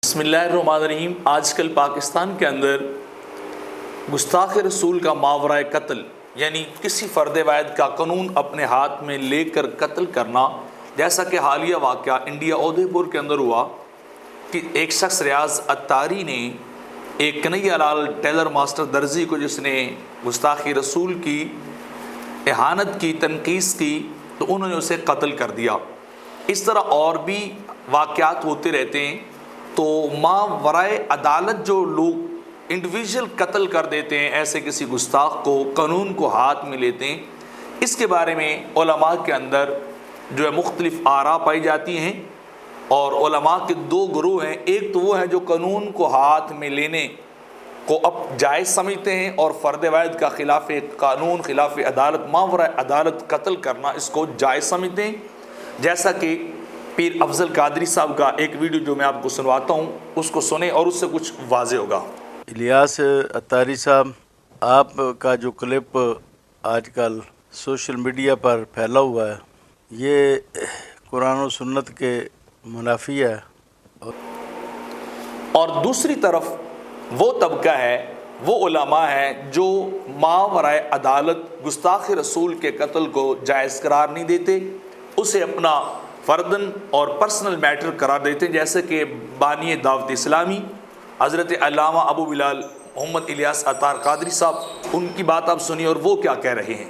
بسم اللہ الرحمن الرحیم۔ آج کل پاکستان کے اندر گستاخ رسول کا ماورائے قتل یعنی کسی فرد واحد کا قانون اپنے ہاتھ میں لے کر قتل کرنا، جیسا کہ حالیہ واقعہ انڈیا اودھے پور کے اندر ہوا کہ ایک شخص ریاض اتاری نے ایک کنہیا لال ٹیلر ماسٹر درزی کو، جس نے گستاخی رسول کی اہانت کی، تنقیص کی، تو انہوں نے اسے قتل کر دیا۔ اس طرح اور بھی واقعات ہوتے رہتے ہیں۔ تو ماورائے عدالت جو لوگ انڈیویژل قتل کر دیتے ہیں، ایسے کسی گستاخ کو، قانون کو ہاتھ میں لیتے ہیں، اس کے بارے میں علماء کے اندر جو ہے مختلف آراء پائی جاتی ہیں، اور علماء کے دو گروہ ہیں۔ ایک تو وہ ہے جو قانون کو ہاتھ میں لینے کو اب جائز سمجھتے ہیں، اور فرد واحد کا خلاف قانون، خلاف عدالت، ماورائے عدالت قتل کرنا اس کو جائز سمجھتے ہیں، جیسا کہ پیر افضل قادری صاحب کا ایک ویڈیو جو میں آپ کو سنواتا ہوں، اس کو سنیں اور اس سے کچھ واضح ہوگا۔ الیاس اتاری صاحب، آپ کا جو کلپ آج کل سوشل میڈیا پر پھیلا ہوا ہے، یہ قرآن و سنت کے منافی ہے، اور دوسری طرف وہ طبقہ ہے، وہ علماء ہیں جو ماورائے عدالت گستاخ رسول کے قتل کو جائز قرار نہیں دیتے، اسے اپنا فردن اور پرسنل میٹر قرار دیتے ہیں، جیسے کہ بانی دعوت اسلامی حضرت علامہ ابو بلال محمد الیاس اتار قادری صاحب، ان کی بات آپ سنیے اور وہ کیا کہہ رہے ہیں۔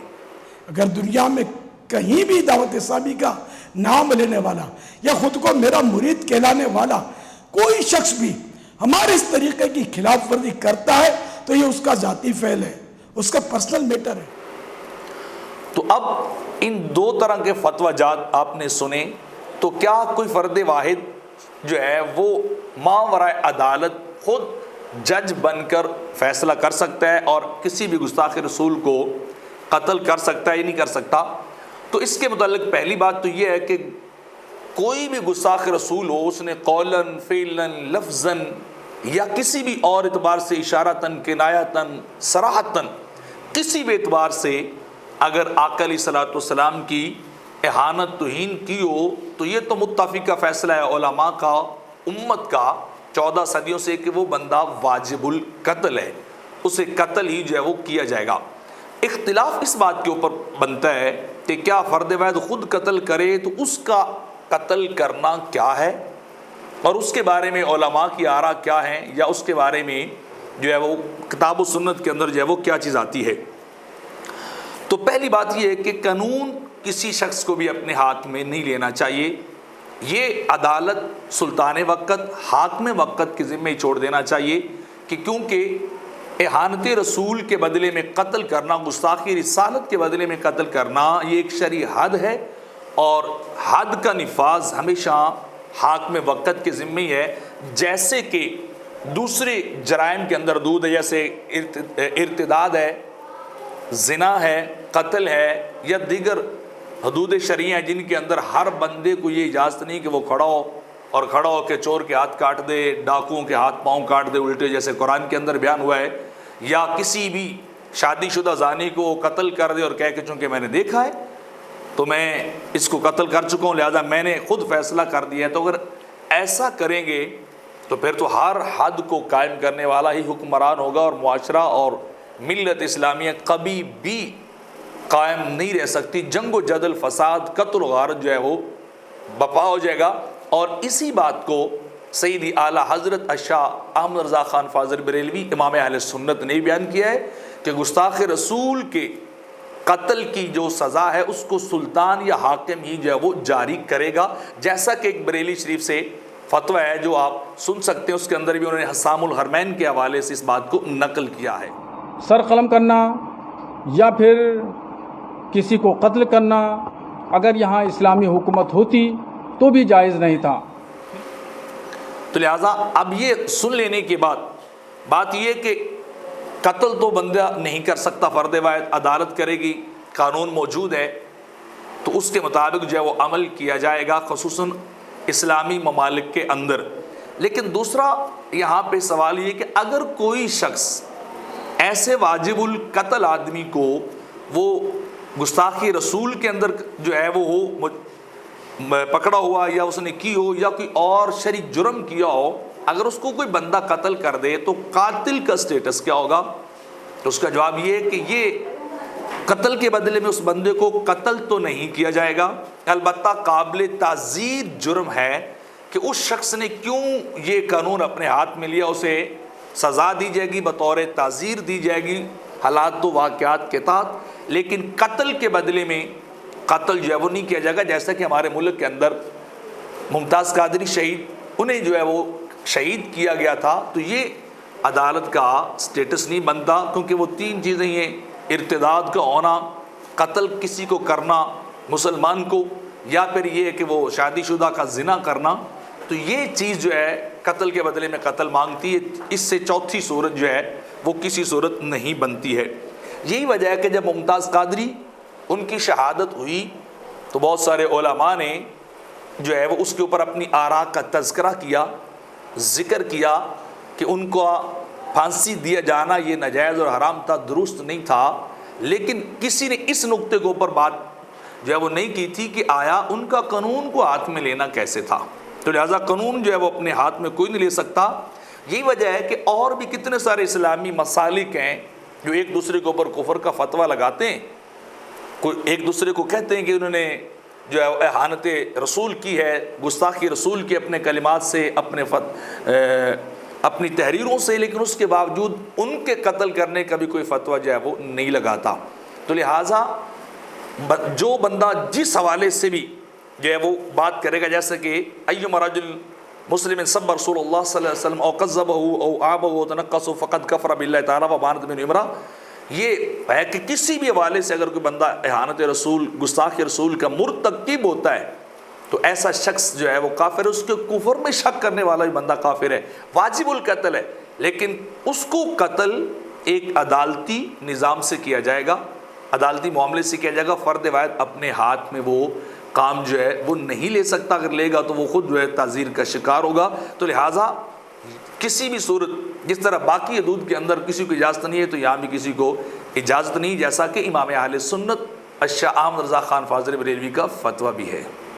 اگر دنیا میں کہیں بھی دعوت اسلامی کا نام لینے والا یا خود کو میرا مرید کہلانے والا کوئی شخص بھی ہمارے اس طریقے کی خلاف ورزی کرتا ہے تو یہ اس کا ذاتی فعل ہے، اس کا پرسنل میٹر ہے۔ تو اب ان دو طرح کے فتویٰ جات آپ نے سنے، تو کیا کوئی فرد واحد جو ہے وہ ماورائے عدالت خود جج بن کر فیصلہ کر سکتا ہے اور کسی بھی گستاخ رسول کو قتل کر سکتا ہے یا نہیں کر سکتا؟ تو اس کے متعلق پہلی بات تو یہ ہے کہ کوئی بھی گستاخ رسول ہو، اس نے قولاً، فعلاً، لفظاً یا کسی بھی اور اعتبار سے، اشارتاً، کنایتاً، صراحتاً، کسی بھی اعتبار سے اگر آقا علیہ الصلوۃ والسلام کی اہانت، توہین کی ہو، تو یہ تو متفقہ فیصلہ ہے علماء کا، امت کا 14 صدیوں سے، کہ وہ بندہ واجب القتل ہے، اسے قتل ہی جو ہے وہ کیا جائے گا۔ اختلاف اس بات کے اوپر بنتا ہے کہ کیا فرد واحد خود قتل کرے تو اس کا قتل کرنا کیا ہے، اور اس کے بارے میں علماء کی آراء کیا ہیں، یا اس کے بارے میں جو ہے وہ کتاب و سنت کے اندر جو ہے وہ کیا چیز آتی ہے۔ تو پہلی بات یہ ہے کہ قانون کسی شخص کو بھی اپنے ہاتھ میں نہیں لینا چاہیے، یہ عدالت سلطان وقت، حاکم وقت کے ذمہ چھوڑ دینا چاہیے، کہ کیونکہ اہانت رسول کے بدلے میں قتل کرنا، گستاخی رسالت کے بدلے میں قتل کرنا، یہ ایک شرعی حد ہے، اور حد کا نفاذ ہمیشہ حاکم وقت کے ذمہ ہی ہے۔ جیسے کہ دوسرے جرائم کے اندر حدود ہے، جیسے ارتداد ہے، زنا ہے، قتل ہے، یا دیگر حدود شرعی ہیں جن کے اندر ہر بندے کو یہ اجازت نہیں کہ وہ کھڑا ہو کے چور کے ہاتھ کاٹ دے، ڈاکوؤں کے ہاتھ پاؤں کاٹ دے الٹے، جیسے قرآن کے اندر بیان ہوا ہے، یا کسی بھی شادی شدہ زانی کو قتل کر دے اور کہے کہ چونکہ میں نے دیکھا ہے تو میں اس کو قتل کر چکا ہوں، لہذا میں نے خود فیصلہ کر دیا ہے۔ تو اگر ایسا کریں گے تو پھر تو ہر حد کو قائم کرنے والا ہی حکمران ہوگا، اور معاشرہ اور ملت اسلامیہ کبھی بھی قائم نہیں رہ سکتی، جنگ و جدل، فساد، قتل و غارت جو ہے وہ بپا ہو جائے گا۔ اور اسی بات کو سیدی اعلیٰ حضرت الشاہ احمد رضا خان فاضل بریلوی امام اہل سنت نے بیان کیا ہے کہ گستاخ رسول کے قتل کی جو سزا ہے اس کو سلطان یا حاکم ہی جو ہے وہ جاری کرے گا، جیسا کہ ایک بریلی شریف سے فتویٰ ہے جو آپ سن سکتے ہیں، اس کے اندر بھی انہوں نے حسام الحرمین کے حوالے سے اس بات کو نقل کیا ہے۔ سر قلم کرنا یا پھر کسی کو قتل کرنا اگر یہاں اسلامی حکومت ہوتی تو بھی جائز نہیں تھا۔ تو لہٰذا اب یہ سن لینے کے بعد بات یہ کہ قتل تو بندہ نہیں کر سکتا، فرد واحد عدالت کرے گی، قانون موجود ہے، تو اس کے مطابق جو ہے وہ عمل کیا جائے گا، خصوصاً اسلامی ممالک کے اندر۔ لیکن دوسرا یہاں پہ سوال یہ کہ اگر کوئی شخص ایسے واجب القتل آدمی کو وہ گستاخی رسول کے اندر جو ہے وہ ہو پکڑا ہوا، یا اس نے کی ہو، یا کوئی اور شرعی جرم کیا ہو، اگر اس کو کوئی بندہ قتل کر دے تو قاتل کا سٹیٹس کیا ہوگا؟ تو اس کا جواب یہ ہے کہ یہ قتل کے بدلے میں اس بندے کو قتل تو نہیں کیا جائے گا، البتہ قابل تعزیر جرم ہے کہ اس شخص نے کیوں یہ قانون اپنے ہاتھ میں لیا، اسے سزا دی جائے گی، بطور تعزیر دی جائے گی حالات و واقعات کے تحت، لیکن قتل کے بدلے میں قتل جو ہے وہ نہیں کیا جائے گا۔ جیسا کہ ہمارے ملک کے اندر ممتاز قادری شہید، انہیں جو ہے وہ شہید کیا گیا تھا، تو یہ عدالت کا سٹیٹس نہیں بنتا، کیونکہ وہ تین چیزیں ہیں: ارتداد کا ہونا، قتل کسی کو کرنا مسلمان کو، یا پھر یہ کہ وہ شادی شدہ کا زنا کرنا، تو یہ چیز جو ہے قتل کے بدلے میں قتل مانگتی ہے، اس سے چوتھی صورت جو ہے وہ کسی صورت نہیں بنتی ہے۔ یہی وجہ ہے کہ جب ممتاز قادری ان کی شہادت ہوئی تو بہت سارے علماء نے جو ہے وہ اس کے اوپر اپنی آراء کا تذکرہ کیا، ذکر کیا کہ ان کو پھانسی دیا جانا یہ ناجائز اور حرام تھا، درست نہیں تھا، لیکن کسی نے اس نقطے کے اوپر بات جو ہے وہ نہیں کی تھی کہ آیا ان کا قانون کو ہاتھ میں لینا کیسے تھا، تو لہٰذا قانون جو ہے وہ اپنے ہاتھ میں کوئی نہیں لے سکتا۔ یہی وجہ ہے کہ اور بھی کتنے سارے اسلامی مسالک ہیں جو ایک دوسرے کے اوپر کفر کا فتویٰ لگاتے ہیں، کوئی ایک دوسرے کو کہتے ہیں کہ انہوں نے جو ہے احانت رسول کی ہے، گستاخی رسول کی اپنے کلمات سے، اپنی تحریروں سے، لیکن اس کے باوجود ان کے قتل کرنے کا بھی کوئی فتویٰ جو ہے وہ نہیں لگاتا۔ تو لہٰذا جو بندہ جس حوالے سے بھی جو ہے وہ بات کرے گا، جیسے کہ ایما رجل مسلم سب رسول اللہ صلی اللہ علیہ وسلم او کذبہ او عابہ او تنقص فقد کفر باللہ تعالیٰ وبانت من عمرہ، یہ ہے کہ کسی بھی حوالے سے اگر کوئی بندہ احانت رسول، گستاخی رسول کا مرتکب ہوتا ہے تو ایسا شخص جو ہے وہ کافر ہے، اس کے کفر میں شک کرنے والا بھی بندہ کافر ہے، واجب القتل ہے، لیکن اس کو قتل ایک عدالتی نظام سے کیا جائے گا، عدالتی معاملے سے کیا جائے گا۔ فرد واحد اپنے ہاتھ میں وہ کام جو ہے وہ نہیں لے سکتا، اگر لے گا تو وہ خود جو ہے تعزیر کا شکار ہوگا۔ تو لہٰذا کسی بھی صورت، جس طرح باقی حدود کے اندر کسی کو اجازت نہیں ہے تو یہاں بھی کسی کو اجازت نہیں، جیسا کہ امام اہل سنت الشاہ احمد رضا خان فاضل بریلوی کا فتویٰ بھی ہے۔